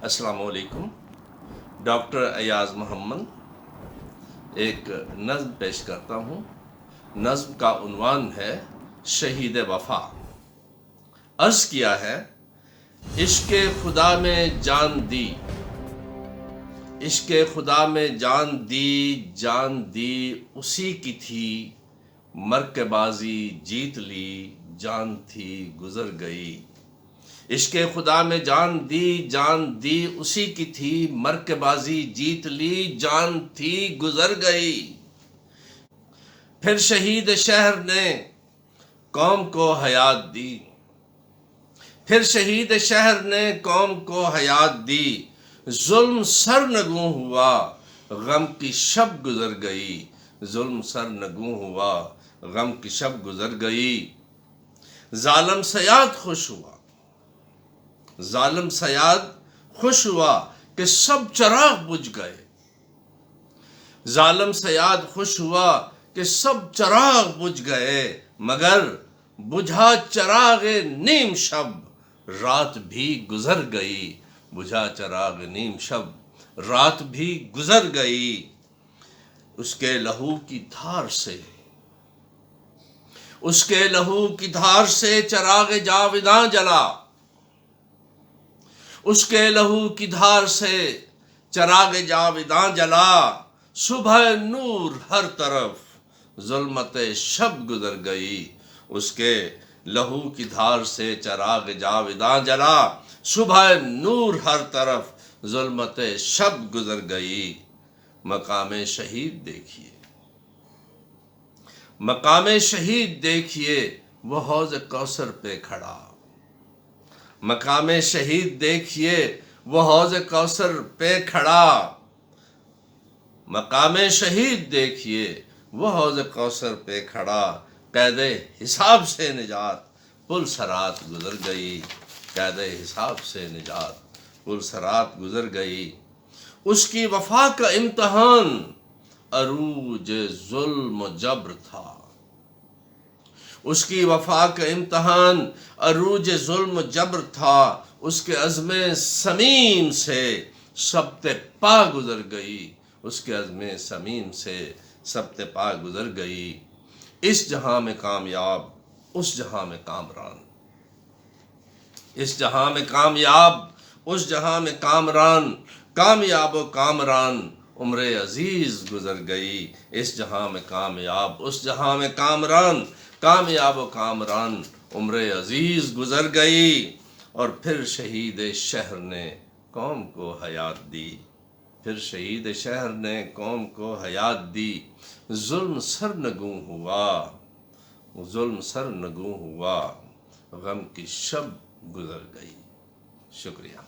السلام علیکم. ڈاکٹر ایاز محمد ایک نظم پیش کرتا ہوں. نظم کا عنوان ہے شہید وفا. عرض کیا ہے عشق خدا میں جان دی، عشق خدا میں جان دی اسی کی تھی، مرکے بازی جیت لی جان تھی گزر گئی. عشق خدا میں جان دی اسی کی تھی، مرکے بازی جیت لی جان تھی گزر گئی. پھر شہید شہر نے قوم کو حیات دی، پھر شہید شہر نے قوم کو حیات دی. ظلم سرنگوں ہوا غم کی شب گزر گئی، ظلم سرنگوں ہوا غم کی شب گزر گئی. ظالم صیاد خوش ہوا، ظالم صیاد خوش ہوا کہ سب چراغ بجھ گئے، ظالم صیاد خوش ہوا کہ سب چراغ بجھ گئے. مگر بجھا چراغ نیم شب رات بھی گزر گئی، بجھا چراغ نیم شب رات بھی گزر گئی. اس کے لہو کی دھار سے، اس کے لہو کی دھار سے چراغ جاوداں جلا، اس کے لہو کی دھار سے چراغ جاوداں جلا. صبح نور ہر طرف ظلمت شب گزر گئی، اس کے لہو کی دھار سے چراغ جاوداں جلا. صبح نور ہر طرف ظلمت شب گزر گئی. مقام شہید دیکھیے، مقام شہید دیکھیے وہ حوض کوثر پہ کھڑا، مقام شہید دیکھیے وہ حوض کوثر پہ کھڑا. مقام شہید دیکھیے وہ حوض کوثر پہ کھڑا. قید حساب سے نجات پل صراط گزر گئی، قید حساب سے نجات پل صراط گزر گئی. اس کی وفا کا امتحان عروج ظلم و جبر تھا، اس کی وفا کا امتحان عروج ظلم و جبر تھا. اس کے عزم صمیم سے سبت پا گزر گئی، اس کے عزم صمیم سے سبت پا گزر گئی. اس جہاں میں کامیاب اس جہاں میں کامران، اس جہاں میں کامیاب اس جہاں میں کامران، کامیاب و کامران عمر عزیز گزر گئی. اس جہاں میں کامیاب اس جہاں میں کامران، کامیاب و کامران عمر عزیز گزر گئی. اور پھر شہید شہر نے قوم کو حیات دی، پھر شہید شہر نے قوم کو حیات دی. ظلم سرنگوں ہوا، ظلم سرنگوں ہوا غم کی شب گزر گئی. شکریہ.